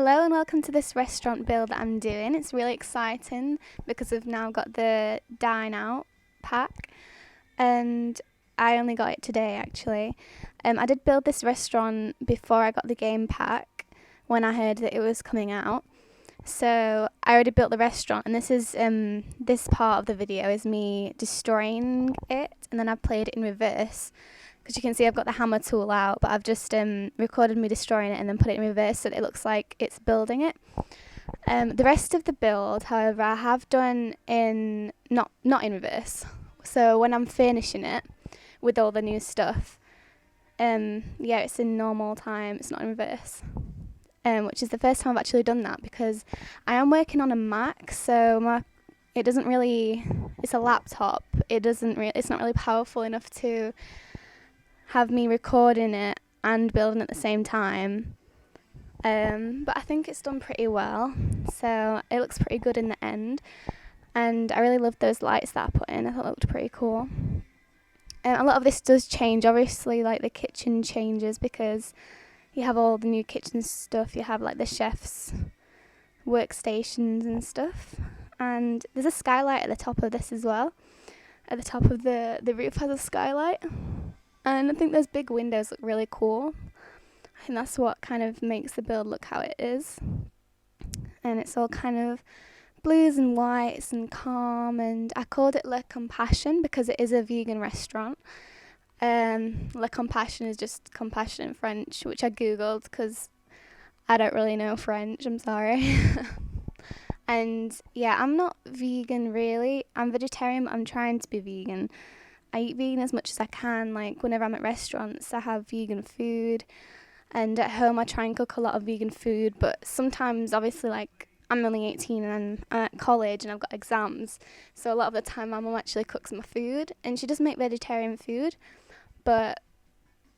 Hello and welcome to this restaurant build that I'm doing. It's really exciting because I've now got the Dine Out pack and I only got it today actually. I did build this restaurant before I got the game pack when I heard that it was coming out. So I already built the restaurant, and this part of the video is me destroying it, and then I've played it in reverse. Because you can see I've got the hammer tool out, but I've just recorded me destroying it and then put it in reverse so that it looks like it's building it. The rest of the build, however, I have done in not in reverse. So when I'm finishing it with all the new stuff, it's in normal time. It's not in reverse. Which is the first time I've actually done that because I am working on a Mac, so it's a laptop. It's not really powerful enough to have me recording it and building at the same time. But I think it's done pretty well, so it looks pretty good in the end. And I really love those lights that I put in. I thought it looked pretty cool. A lot of this does change, obviously, like the kitchen changes because you have all the new kitchen stuff. You have like the chef's workstations and stuff. And there's a skylight at the top of this as well. At the top of the roof has a skylight. And I think those big windows look really cool. I think that's what kind of makes the build look how it is. And it's all kind of blues and whites and calm. And I called it Le Compassion because it is a vegan restaurant. Le Compassion is just compassion in French, which I googled because I don't really know French, I'm sorry. And yeah, I'm not vegan really. I'm vegetarian, but I'm trying to be vegan. I eat vegan as much as I can. Like whenever I'm at restaurants, I have vegan food, and at home I try and cook a lot of vegan food. But sometimes, obviously, like I'm only 18 and I'm at college and I've got exams, so a lot of the time my mum actually cooks my food, and she does make vegetarian food, but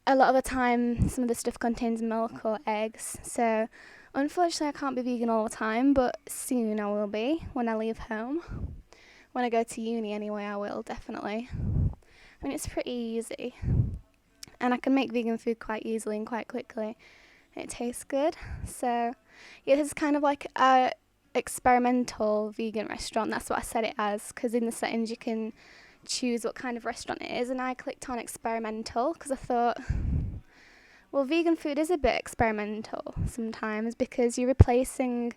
a lot of the time some of the stuff contains milk or eggs. So unfortunately, I can't be vegan all the time, but soon I will be when I leave home. When I go to uni anyway, I will definitely. I mean, it's pretty easy, and I can make vegan food quite easily and quite quickly. It tastes good. So yeah, this is kind of like a experimental vegan restaurant. That's what I said it as, because in the settings you can choose what kind of restaurant it is, and I clicked on experimental because I thought, well, vegan food is a bit experimental sometimes because you're replacing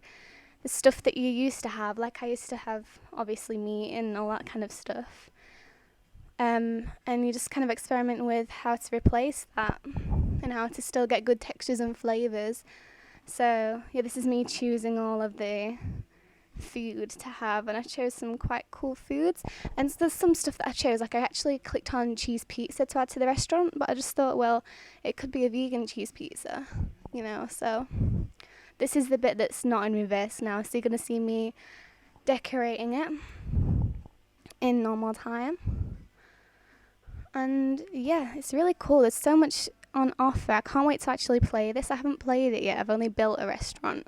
the stuff that you used to have. Like I used to have obviously meat and all that kind of stuff. And you just kind of experiment with how to replace that and how to still get good textures and flavours. So yeah, this is me choosing all of the food to have, and I chose some quite cool foods. And so there's some stuff that I chose, like I actually clicked on cheese pizza to add to the restaurant, but I just thought, well, it could be a vegan cheese pizza, so this is the bit that's not in reverse now, so you're going to see me decorating it in normal time. And yeah, it's really cool. There's so much on offer. I can't wait to actually play this. I haven't played it yet. I've only built a restaurant.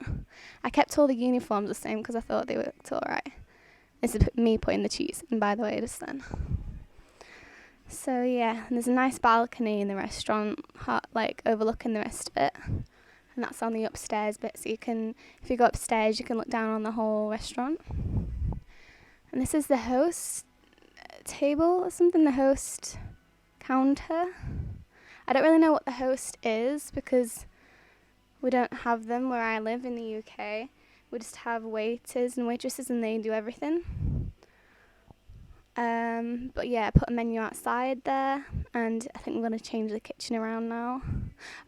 I kept all the uniforms the same because I thought they looked alright. This is me putting the cheese in, by the way, just then. So yeah, and there's a nice balcony in the restaurant, like overlooking the rest of it. And that's on the upstairs bit, so if you go upstairs, you can look down on the whole restaurant. And this is the host table or something, the host counter. I don't really know what the host is because we don't have them where I live in the UK. We just have waiters and waitresses, and they do everything. But yeah, I put a menu outside there, and I think we're going to change the kitchen around now.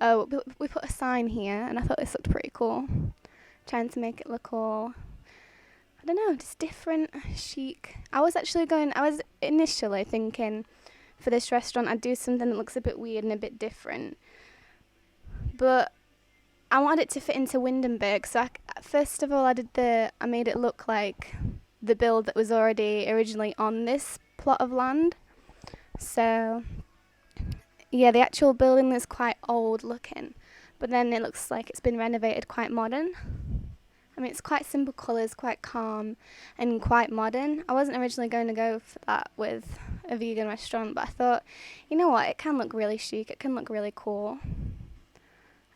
Oh, we put a sign here, and I thought this looked pretty cool. Trying to make it look all, I don't know, just different, chic. I was initially thinking for this restaurant I'd do something that looks a bit weird and a bit different, but I wanted it to fit into Windenburg, so first of all I made it look like the build that was already originally on this plot of land. So yeah, the actual building is quite old looking, but then it looks like it's been renovated quite modern. I mean, it's quite simple colours, quite calm and quite modern. I wasn't originally going to go for that with a vegan restaurant, but I thought, you know what, it can look really chic, it can look really cool.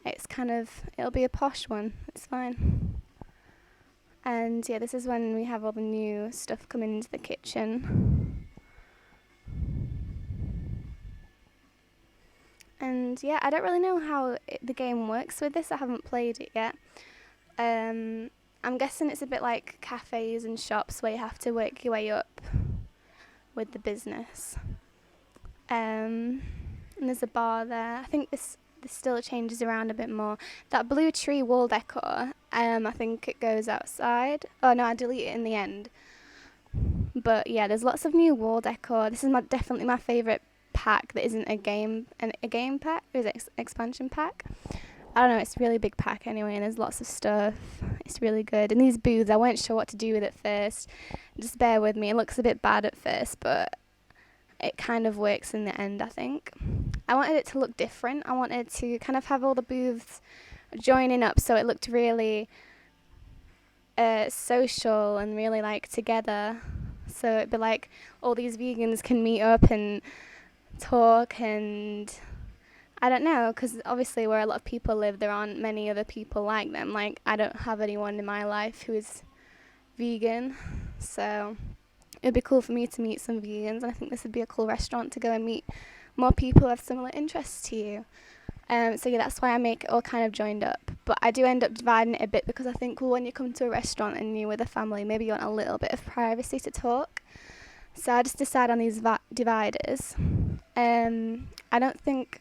It'll be a posh one. It's fine. And yeah, this is when we have all the new stuff coming into the kitchen. And yeah, I don't really know how the game works with this. I haven't played it yet. I'm guessing it's a bit like cafes and shops where you have to work your way up with the business. And there's a bar there. I think this still changes around a bit more. That blue tree wall decor, I think it goes outside. Oh no, I delete it in the end. But yeah, there's lots of new wall decor. This is definitely my favourite pack that isn't a game pack. Or is it expansion pack? I don't know, it's a really big pack anyway, and there's lots of stuff. It's really good. And these booths, I weren't sure what to do with it first. Just bear with me. It looks a bit bad at first, but it kind of works in the end, I think. I wanted it to look different. I wanted to kind of have all the booths joining up so it looked really social and really like together. So it'd be like all these vegans can meet up and talk, and I don't know, because obviously where a lot of people live, there aren't many other people like them. Like, I don't have anyone in my life who is vegan, so it'd be cool for me to meet some vegans, and I think this would be a cool restaurant to go and meet more people who have similar interests to you. So yeah, that's why I make it all kind of joined up. But I do end up dividing it a bit because I think, well, when you come to a restaurant and you're with a family, maybe you want a little bit of privacy to talk. So I just decide on these dividers. I don't think...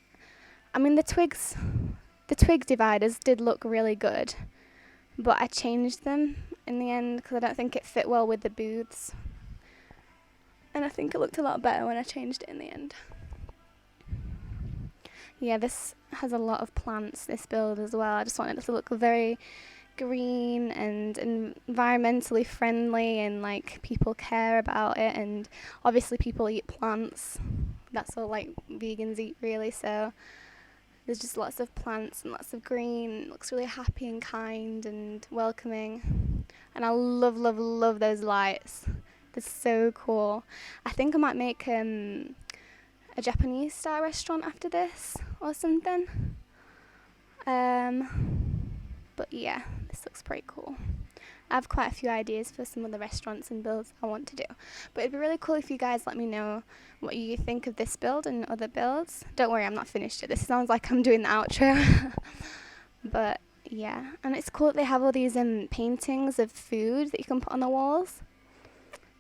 I mean, the twig dividers did look really good, but I changed them in the end because I don't think it fit well with the booths. And I think it looked a lot better when I changed it in the end. Yeah, this has a lot of plants, this build as well. I just wanted it to look very green and environmentally friendly, and like people care about it, and obviously people eat plants. That's all like vegans eat really, so there's just lots of plants and lots of green. It looks really happy and kind and welcoming. And I love, love, love those lights. They're so cool. I think I might make a Japanese style restaurant after this or something. But yeah, this looks pretty cool. I have quite a few ideas for some of the restaurants and builds I want to do. But it'd be really cool if you guys let me know what you think of this build and other builds. Don't worry, I'm not finished yet. This sounds like I'm doing the outro. But yeah, and it's cool that they have all these paintings of food that you can put on the walls.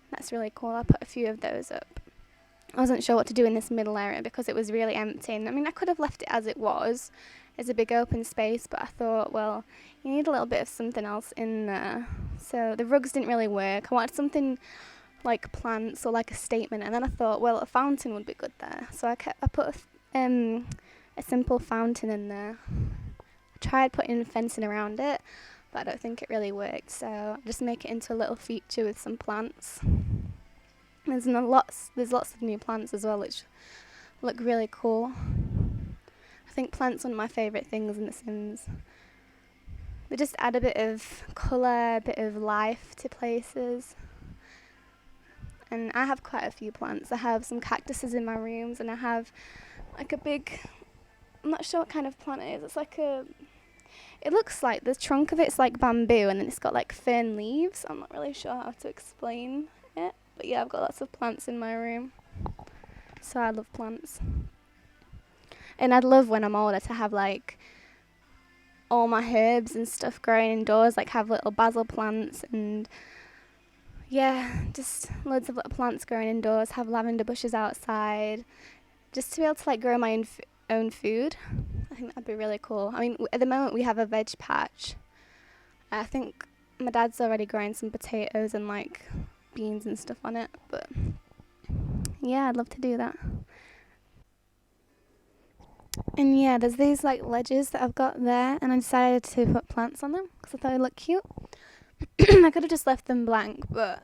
That's really cool. I put a few of those up. I wasn't sure what to do in this middle area because it was really empty. And I mean, I could have left it as it was. It's a big open space, but I thought, well, you need a little bit of something else in there. So the rugs didn't really work. I wanted something like plants or like a statement, and then I thought, well, a fountain would be good there. So I put a simple fountain in there. I tried putting fencing around it, but I don't think it really worked. So I just make it into a little feature with some plants. There's lots of new plants as well, which look really cool. I think plants are one of my favourite things in The Sims. They just add a bit of colour, a bit of life to places. And I have quite a few plants. I have some cactuses in my rooms, and I have like a big, I'm not sure what kind of plant it is. It's like it looks like the trunk of it's like bamboo, and then it's got like fern leaves. I'm not really sure how to explain it. But yeah, I've got lots of plants in my room. So I love plants. And I'd love when I'm older to have like all my herbs and stuff growing indoors, like have little basil plants and yeah, just loads of little plants growing indoors, have lavender bushes outside, just to be able to like grow my own food. I think that'd be really cool. I mean, at the moment we have a veg patch. I think my dad's already growing some potatoes and like beans and stuff on it, but yeah, I'd love to do that. And yeah, there's these like ledges that I've got there, and I decided to put plants on them because I thought they'd look cute. I could have just left them blank, but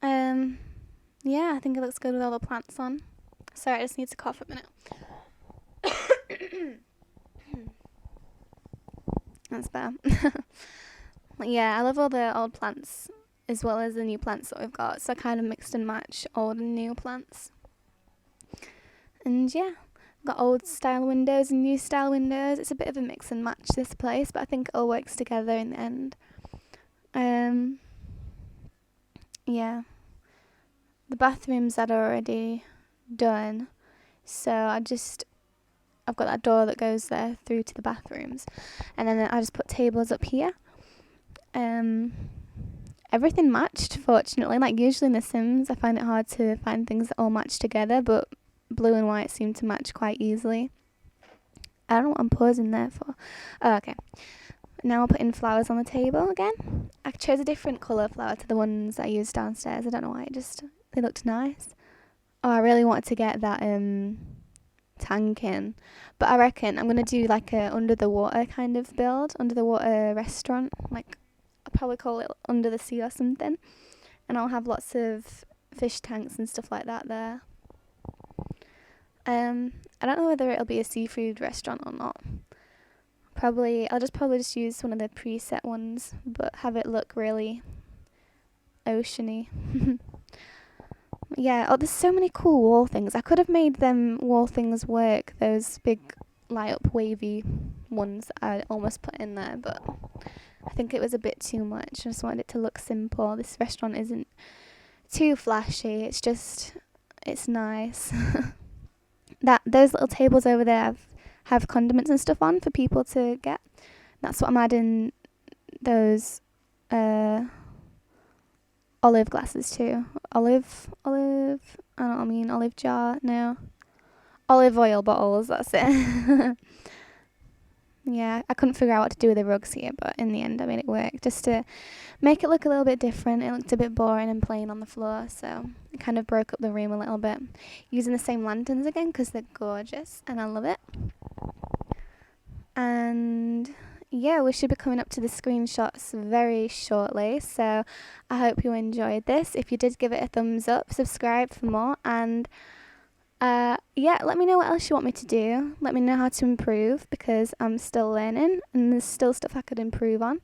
yeah, I think it looks good with all the plants on. Sorry, I just need to cough a minute. That's bad. Yeah, I love all the old plants as well as the new plants that we've got, so I kind of mixed and matched old and new plants. And yeah, Got old style windows and new style windows. It's a bit of a mix and match, this place, but I think it all works together in the end. Yeah. The bathrooms I'd already done, so I've got that door that goes there through to the bathrooms, and then I just put tables up here. Everything matched, fortunately. Like usually in The Sims, I find it hard to find things that all match together, but blue and white seem to match quite easily. I don't know what I'm pausing there for. Oh, okay. Now I'll put in flowers on the table again. I chose a different colour flower to the ones I used downstairs. I don't know why, they looked nice. Oh, I really wanted to get that tank in, but I reckon I'm gonna do like a under the water kind of build, under the water restaurant. Like I'll probably call it Under the Sea or something, and I'll have lots of fish tanks and stuff like that there. I don't know whether it'll be a seafood restaurant or not. I'll probably just use one of the preset ones, but have it look really oceany. Yeah, there's so many cool wall things. I could have made them wall things work, those big light up wavy ones that I almost put in there, but I think it was a bit too much. I just wanted it to look simple. This restaurant isn't too flashy, it's nice. Those little tables over there have condiments and stuff on for people to get. That's what I'm adding those olive glasses to. Olive, I don't know what I mean, olive jar, no. Olive oil bottles, that's it. Yeah, I couldn't figure out what to do with the rugs here, but in the end I made it work, just to make it look a little bit different. It looked a bit boring and plain on the floor, so it kind of broke up the room a little bit. Using the same lanterns again, because they're gorgeous, and I love it. And yeah, we should be coming up to the screenshots very shortly, so I hope you enjoyed this. If you did, give it a thumbs up, subscribe for more, and yeah, let me know what else you want me to do. Let me know how to improve, because I'm still learning and there's still stuff I could improve on.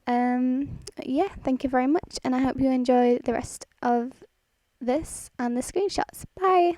Yeah, thank you very much, and I hope you enjoy the rest of this and the screenshots. Bye!